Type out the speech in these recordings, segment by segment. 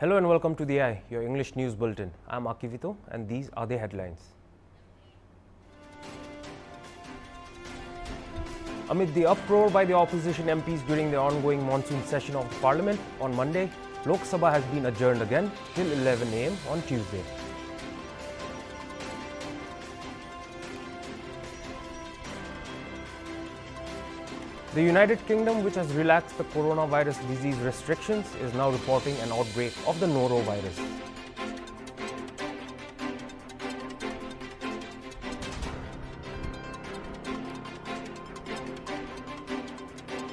Hello and welcome to the Eye, your English news bulletin. I'm Akivito and these are the headlines. Amid the uproar by the opposition MPs during the ongoing monsoon session of the Parliament on Monday, Lok Sabha has been adjourned again till 11 am on Tuesday. The United Kingdom, which has relaxed the coronavirus disease restrictions, is now reporting an outbreak of the Norovirus.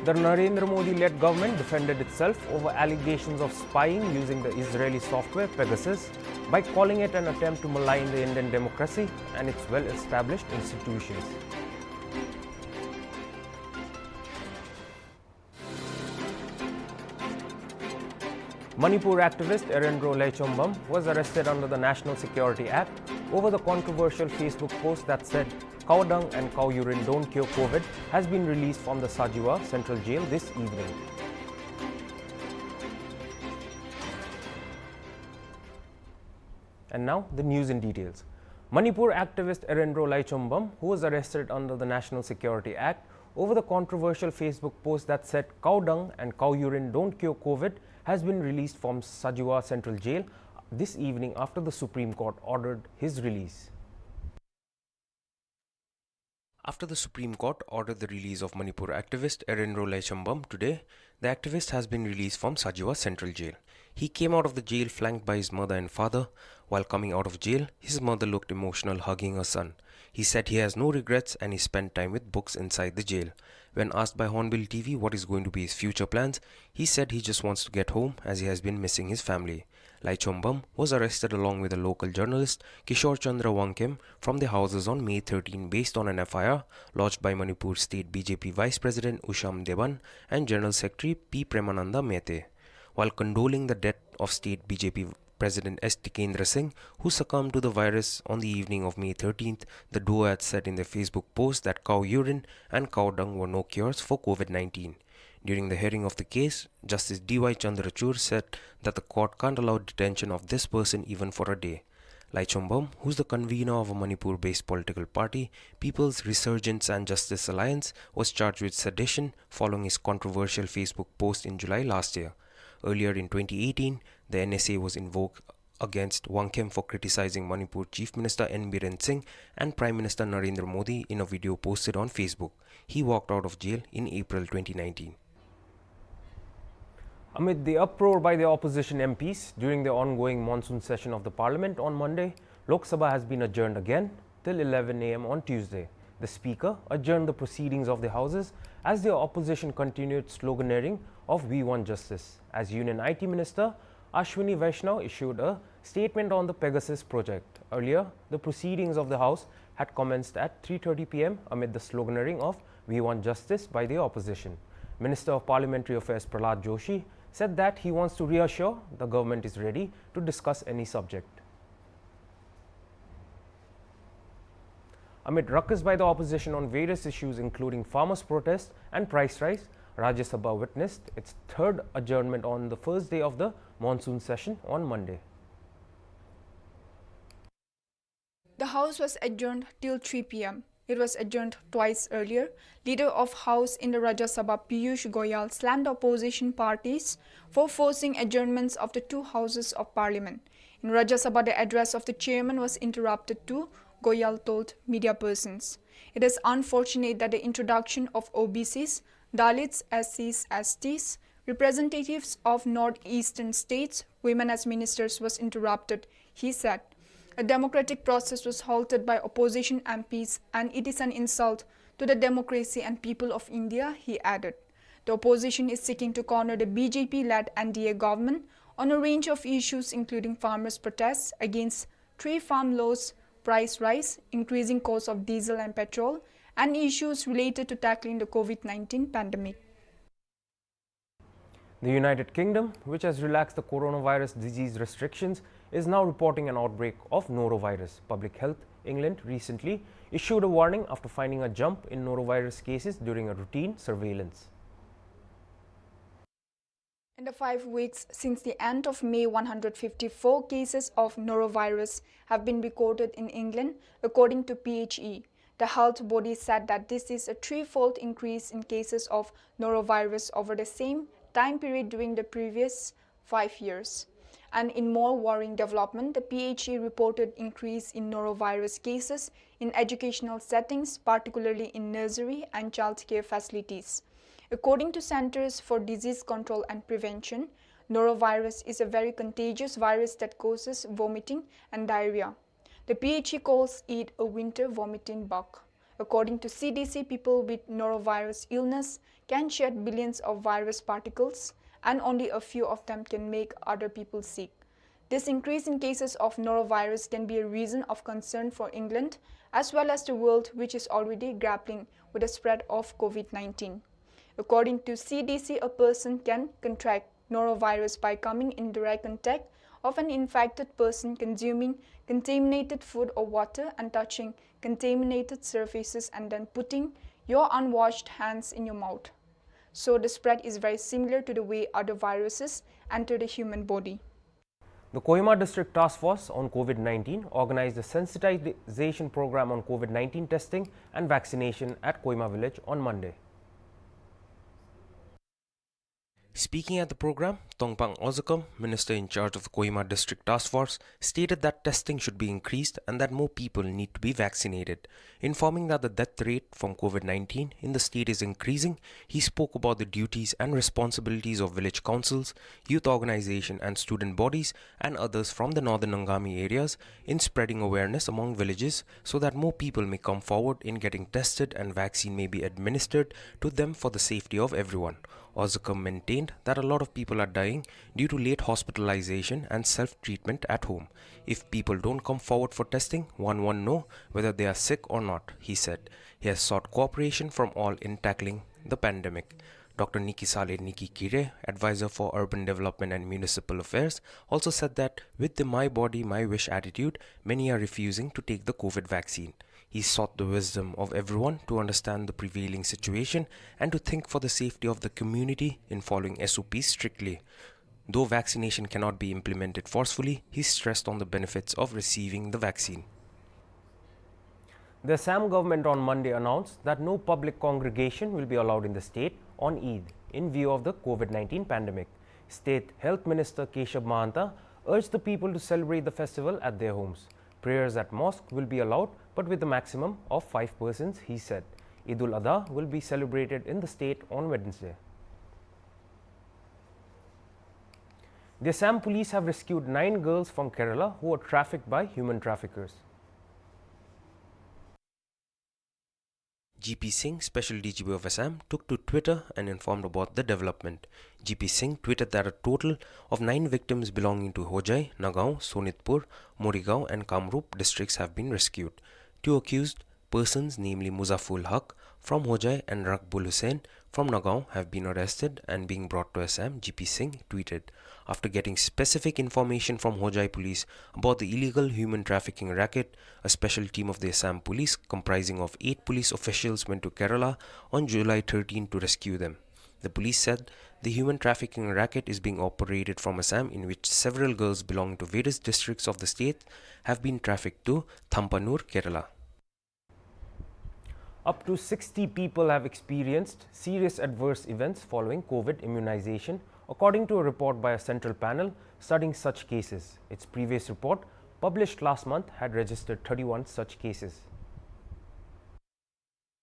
The Narendra Modi-led government defended itself over allegations of spying using the Israeli software Pegasus by calling it an attempt to malign the Indian democracy and its well-established institutions. Manipur activist Erendro Leichombam was arrested under the National Security Act over the controversial Facebook post that said cow dung and cow urine don't cure COVID has been released from the Sajiwa Central Jail this evening. And now the news in details. Manipur activist Erendro Leichombam, who was arrested under the National Security Act over the controversial Facebook post that said cow dung and cow urine don't cure COVID, has been released from Sajiwa Central Jail this evening after the Supreme Court ordered his release. After the Supreme Court ordered the release of Manipur activist Erendro Leichombam today, the activist has been released from Sajiwa Central Jail. He came out of the jail flanked by his mother and father. While coming out of jail, his mother looked emotional hugging her son. He said he has no regrets and he spent time with books inside the jail. When asked by HornbillTV what is going to be his future plans, he said he just wants to get home as he has been missing his family. Leichombam was arrested along with a local journalist, Kishore Chandra Wangkem, from the houses on May 13 based on an FIR lodged by Manipur State BJP Vice President Usham Devan and General Secretary P. Premananda Mehte. While condoling the death of State BJP President S. Tikendra Singh, who succumbed to the virus on the evening of May 13th, the duo had said in their Facebook post that cow urine and cow dung were no cures for COVID-19. During the hearing of the case, Justice D.Y. Chandrachud said that the court can't allow detention of this person even for a day. Leichombam, who's the convener of a Manipur-based political party, People's Resurgence and Justice Alliance, was charged with sedition following his controversial Facebook post in July last year. Earlier in 2018, the NSA was invoked against Wangkem for criticizing Manipur Chief Minister N. Biren Singh and Prime Minister Narendra Modi in a video posted on Facebook. He walked out of jail in April 2019. Amid the uproar by the opposition MPs during the ongoing monsoon session of the Parliament on Monday, Lok Sabha has been adjourned again till 11 am on Tuesday. The Speaker adjourned the proceedings of the Houses as the opposition continued sloganeering of "We want justice," as Union IT Minister Ashwini Vaishnaw issued a statement on the Pegasus project. Earlier, the proceedings of the House had commenced at 3:30 pm amid the sloganeering of "We want justice" by the opposition. Minister of Parliamentary Affairs Prahlad Joshi said that he wants to reassure the government is ready to discuss any subject. Amid ruckus by the opposition on various issues including farmers' protests and price rise, Rajya Sabha witnessed its third adjournment on the first day of the monsoon session on Monday. The House was adjourned till 3 pm. It was adjourned twice earlier. Leader of House in the Rajya Sabha Piyush Goyal slammed the opposition parties for forcing adjournments of the two houses of parliament. In Rajya Sabha, the address of the chairman was interrupted too, Goyal told media persons. It is unfortunate that the introduction of OBCs, Dalits, SCs, STs, representatives of northeastern states, women as ministers was interrupted, he said. A democratic process was halted by opposition MPs and it is an insult to the democracy and people of India, he added. The opposition is seeking to corner the BJP-led NDA government on a range of issues including farmers' protests against trade farm laws, price rise, increasing costs of diesel and petrol, and issues related to tackling the COVID-19 pandemic. The United Kingdom, which has relaxed the coronavirus disease restrictions, is now reporting an outbreak of Norovirus. Public Health England recently issued a warning after finding a jump in Norovirus cases during a routine surveillance. In the 5 weeks since the end of May, 154 cases of norovirus have been recorded in England, according to PHE. The health body said that this is a threefold increase in cases of norovirus over the same time period during the previous 5 years. And in more worrying development, the PHE reported increase in norovirus cases in educational settings, particularly in nursery and childcare facilities. According to Centers for Disease Control and Prevention, norovirus is a very contagious virus that causes vomiting and diarrhea. The PHE calls it a winter vomiting bug. According to CDC, people with norovirus illness can shed billions of virus particles, and only a few of them can make other people sick. This increase in cases of norovirus can be a reason of concern for England as well as the world, which is already grappling with the spread of COVID-19. According to CDC, a person can contract norovirus by coming in direct contact of an infected person, consuming contaminated food or water, and touching contaminated surfaces, and then putting your unwashed hands in your mouth. So the spread is very similar to the way other viruses enter the human body. The Kohima District Task Force on COVID-19 organized a sensitization program on COVID-19 testing and vaccination at Kohima village on Monday. Speaking at the program, Tongpang Ozakam, Minister in charge of the Kohima District Task Force, stated that testing should be increased and that more people need to be vaccinated. Informing that the death rate from COVID-19 in the state is increasing, he spoke about the duties and responsibilities of village councils, youth organization and student bodies and others from the northern Angami areas in spreading awareness among villages so that more people may come forward in getting tested and vaccine may be administered to them for the safety of everyone. Ozakam maintained that a lot of people are dying due to late hospitalization and self-treatment at home. If people don't come forward for testing, one won't know whether they are sick or not, he said. He has sought cooperation from all in tackling the pandemic. Dr. Niki Saleh Niki Kire, advisor for urban development and municipal affairs, also said that with the my body, my wish attitude, many are refusing to take the COVID vaccine. He sought the wisdom of everyone to understand the prevailing situation and to think for the safety of the community in following SOPs strictly. Though vaccination cannot be implemented forcefully, he stressed on the benefits of receiving the vaccine. The Assam government on Monday announced that no public congregation will be allowed in the state on Eid in view of the COVID-19 pandemic. State Health Minister Keshav Mahanta urged the people to celebrate the festival at their homes. Prayers at mosque will be allowed, but with a maximum of 5 persons, he said. Eid ul-Adha will be celebrated in the state on Wednesday. The Assam police have rescued 9 girls from Kerala who were trafficked by human traffickers. GP Singh, Special DGP of Assam, took to Twitter and informed about the development. GP Singh tweeted that a total of 9 victims belonging to Hojai, Nagaon, Sonitpur, Morigaon and Kamrup districts have been rescued. 2 accused persons, namely Muzafful Haq from Hojai and Rakbul Hussain from Nagaon, have been arrested and being brought to Assam, GP Singh tweeted. After getting specific information from Hojai police about the illegal human trafficking racket, a special team of the Assam police comprising of 8 police officials went to Kerala on July 13 to rescue them. The police said the human trafficking racket is being operated from Assam, in which several girls belonging to various districts of the state have been trafficked to Thampanur, Kerala. Up to 60 people have experienced serious adverse events following COVID immunization, according to a report by a central panel studying such cases. Its previous report, published last month, had registered 31 such cases.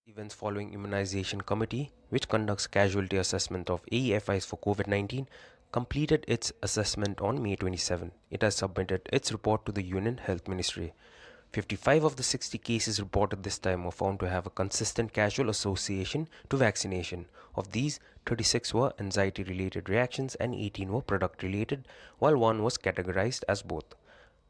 Events following Immunization Committee, which conducts casualty assessment of AEFIs for COVID-19, completed its assessment on May 27. It has submitted its report to the Union Health Ministry. 55 of the 60 cases reported this time were found to have a consistent causal association to vaccination. Of these, 36 were anxiety-related reactions and 18 were product-related, while 1 was categorized as both.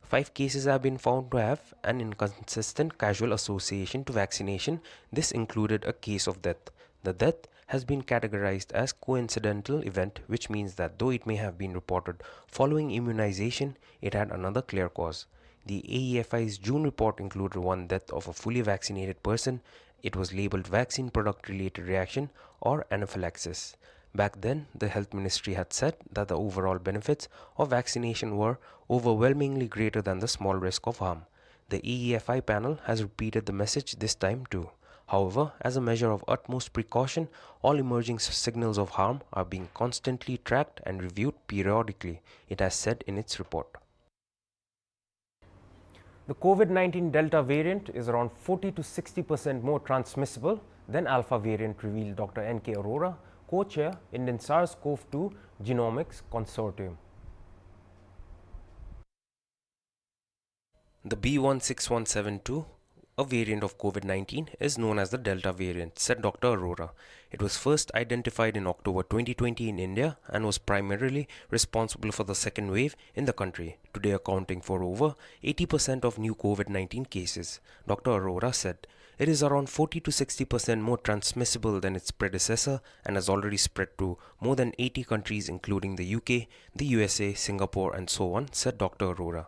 5 cases have been found to have an inconsistent causal association to vaccination. This included a case of death. The death has been categorized as coincidental event, which means that though it may have been reported following immunization, it had another clear cause. The AEFI's June report included 1 death of a fully vaccinated person. It was labeled vaccine product related reaction or anaphylaxis. Back then, the health ministry had said that the overall benefits of vaccination were overwhelmingly greater than the small risk of harm. The EEFI panel has repeated the message this time too. However, as a measure of utmost precaution, all emerging signals of harm are being constantly tracked and reviewed periodically, it has said in its report. The COVID-19 Delta variant is around 40 to 60% more transmissible than Alpha variant, revealed Dr. N.K. Arora, co-chair, Indian SARS-CoV-2 Genomics Consortium. The B16172, a variant of COVID-19, is known as the Delta variant, said Dr. Arora. It was first identified in October 2020 in India and was primarily responsible for the second wave in the country, today accounting for over 80% of new COVID-19 cases. Dr. Arora said, it is around 40 to 60% more transmissible than its predecessor and has already spread to more than 80 countries including the UK, the USA, Singapore and so on, said Dr. Arora.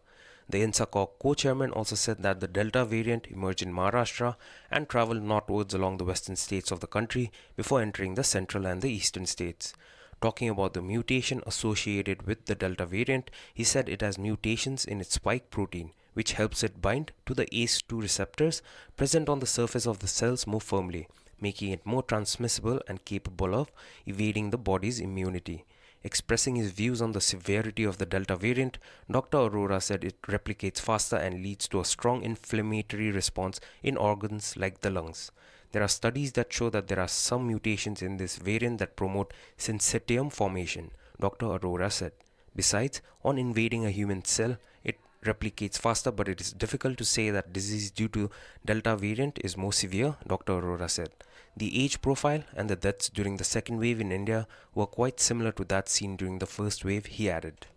The INSACOG co-chairman also said that the Delta variant emerged in Maharashtra and traveled northwards along the western states of the country before entering the central and the eastern states. Talking about the mutation associated with the Delta variant, he said it has mutations in its spike protein, which helps it bind to the ACE2 receptors present on the surface of the cells more firmly, making it more transmissible and capable of evading the body's immunity. Expressing his views on the severity of the Delta variant, Dr. Arora said it replicates faster and leads to a strong inflammatory response in organs like the lungs. There are studies that show that there are some mutations in this variant that promote syncytium formation, Dr. Arora said. Besides, on invading a human cell, it replicates faster, but it is difficult to say that disease due to Delta variant is more severe, Dr. Arora said. The age profile and the deaths during the second wave in India were quite similar to that seen during the first wave, he added.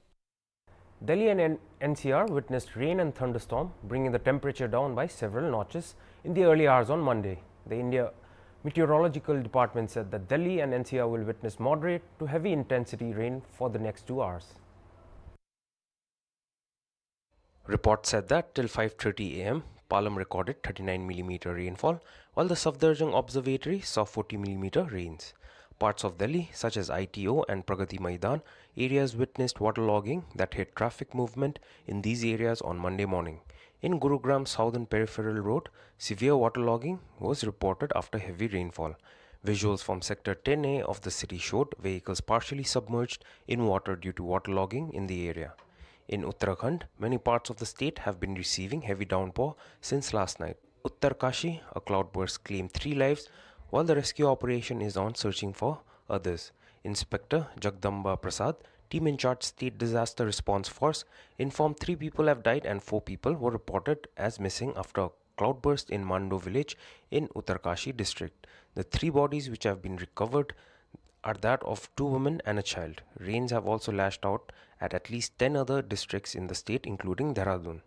Delhi and NCR witnessed rain and thunderstorm, bringing the temperature down by several notches in the early hours on Monday. The India Meteorological Department said that Delhi and NCR will witness moderate to heavy intensity rain for the next 2 hours. Reports said that till 5:30 am, Palam recorded 39mm rainfall, while the Safdarjung Observatory saw 40mm rains. Parts of Delhi, such as ITO and Pragati Maidan, areas witnessed waterlogging that hit traffic movement in these areas on Monday morning. In Gurugram's southern peripheral road, severe waterlogging was reported after heavy rainfall. Visuals from Sector 10A of the city showed vehicles partially submerged in water due to waterlogging in the area. In Uttarakhand, many parts of the state have been receiving heavy downpour since last night. Uttarkashi, a cloudburst, claimed 3 lives, while the rescue operation is on searching for others. Inspector Jagdamba Prasad, team in charge State Disaster Response Force, informed 3 people have died and 4 people were reported as missing after a cloudburst in Mando village in Uttarkashi district. The 3 bodies which have been recovered are that of 2 women and a child. Rains have also lashed out at least 10 other districts in the state, including Dehradun.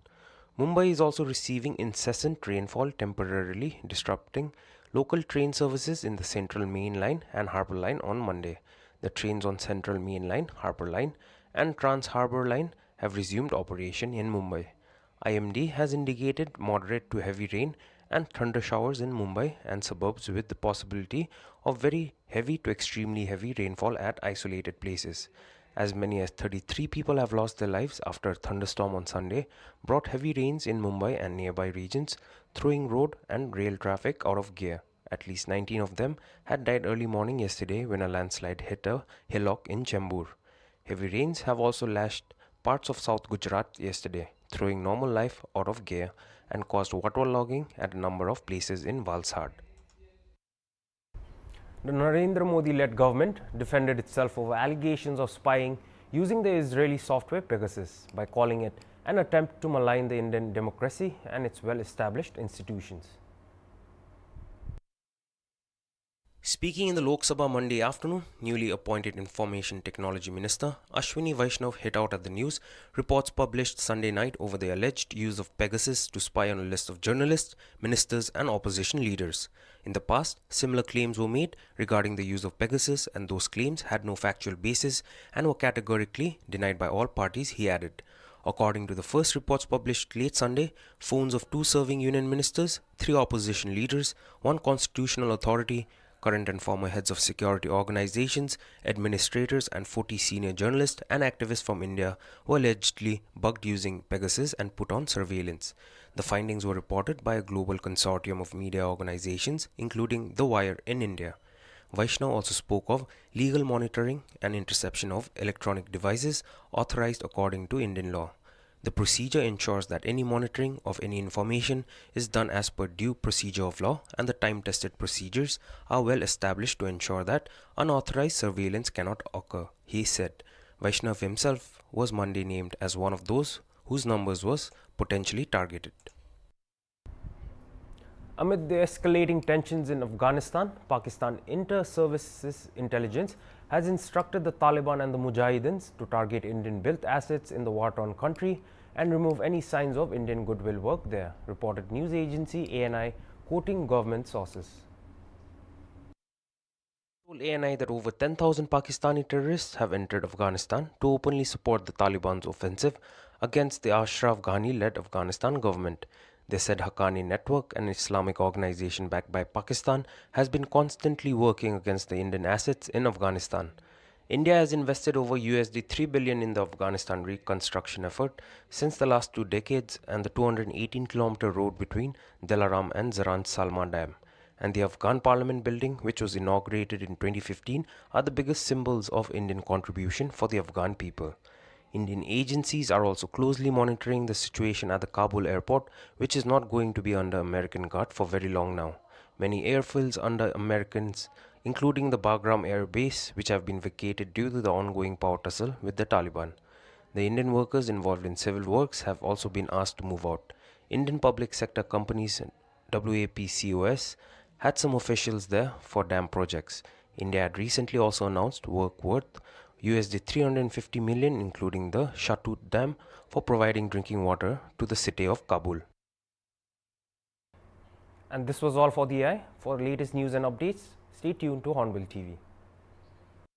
Mumbai is also receiving incessant rainfall, temporarily disrupting local train services in the Central Main Line and Harbour Line on Monday. The trains on Central Main Line, Harbour Line and Trans Harbour Line have resumed operation in Mumbai. IMD has indicated moderate to heavy rain and thunder showers in Mumbai and suburbs, with the possibility of very heavy to extremely heavy rainfall at isolated places. As many as 33 people have lost their lives after a thunderstorm on Sunday brought heavy rains in Mumbai and nearby regions, throwing road and rail traffic out of gear. At least 19 of them had died early morning yesterday when a landslide hit a hillock in Chembur. Heavy rains have also lashed parts of South Gujarat yesterday, throwing normal life out of gear and caused waterlogging at a number of places in Valsad. The Narendra Modi-led government defended itself over allegations of spying using the Israeli software Pegasus by calling it an attempt to malign the Indian democracy and its well-established institutions. Speaking in the Lok Sabha Monday afternoon, newly appointed Information Technology Minister Ashwini Vaishnav hit out at the news reports published Sunday night over the alleged use of Pegasus to spy on a list of journalists, ministers and opposition leaders. In the past, similar claims were made regarding the use of Pegasus, and those claims had no factual basis and were categorically denied by all parties, he added. According to the first reports published late Sunday, phones of 2 serving union ministers, 3 opposition leaders, 1 constitutional authority, Current and former heads of security organizations, administrators, and 40 senior journalists and activists from India were allegedly bugged using Pegasus and put on surveillance. The findings were reported by a global consortium of media organizations, including The Wire in India. Vaishnav also spoke of legal monitoring and interception of electronic devices authorized according to Indian law. The procedure ensures that any monitoring of any information is done as per due procedure of law, and the time-tested procedures are well established to ensure that unauthorized surveillance cannot occur, he said. Vaishnav himself was Monday named as one of those whose numbers was potentially targeted. Amid the escalating tensions in Afghanistan, Pakistan Inter-Services Intelligence has instructed the Taliban and the Mujahideens to target Indian-built assets in the war-torn country and remove any signs of Indian goodwill work there, reported news agency ANI, quoting government sources. Told ANI that over 10,000 Pakistani terrorists have entered Afghanistan to openly support the Taliban's offensive against the Ashraf Ghani-led Afghanistan government. They said Haqqani Network, an Islamic organization backed by Pakistan, has been constantly working against the Indian assets in Afghanistan. India has invested over $3 billion in the Afghanistan reconstruction effort since the last 2 decades, and the 218-kilometer road between Dilaram and Zaran Salma Dam and the Afghan Parliament building, which was inaugurated in 2015, are the biggest symbols of Indian contribution for the Afghan people. Indian agencies are also closely monitoring the situation at the Kabul airport, which is not going to be under American guard for very long now. Many airfields under Americans, including the Bagram Air Base, which have been vacated due to the ongoing power tussle with the Taliban. The Indian workers involved in civil works have also been asked to move out. Indian public sector companies WAPCOS had some officials there for dam projects. India had recently also announced work worth $350 million, including the Shatut Dam, for providing drinking water to the city of Kabul. And this was all for the eye. For latest news and updates, stay tuned to Hornbill TV.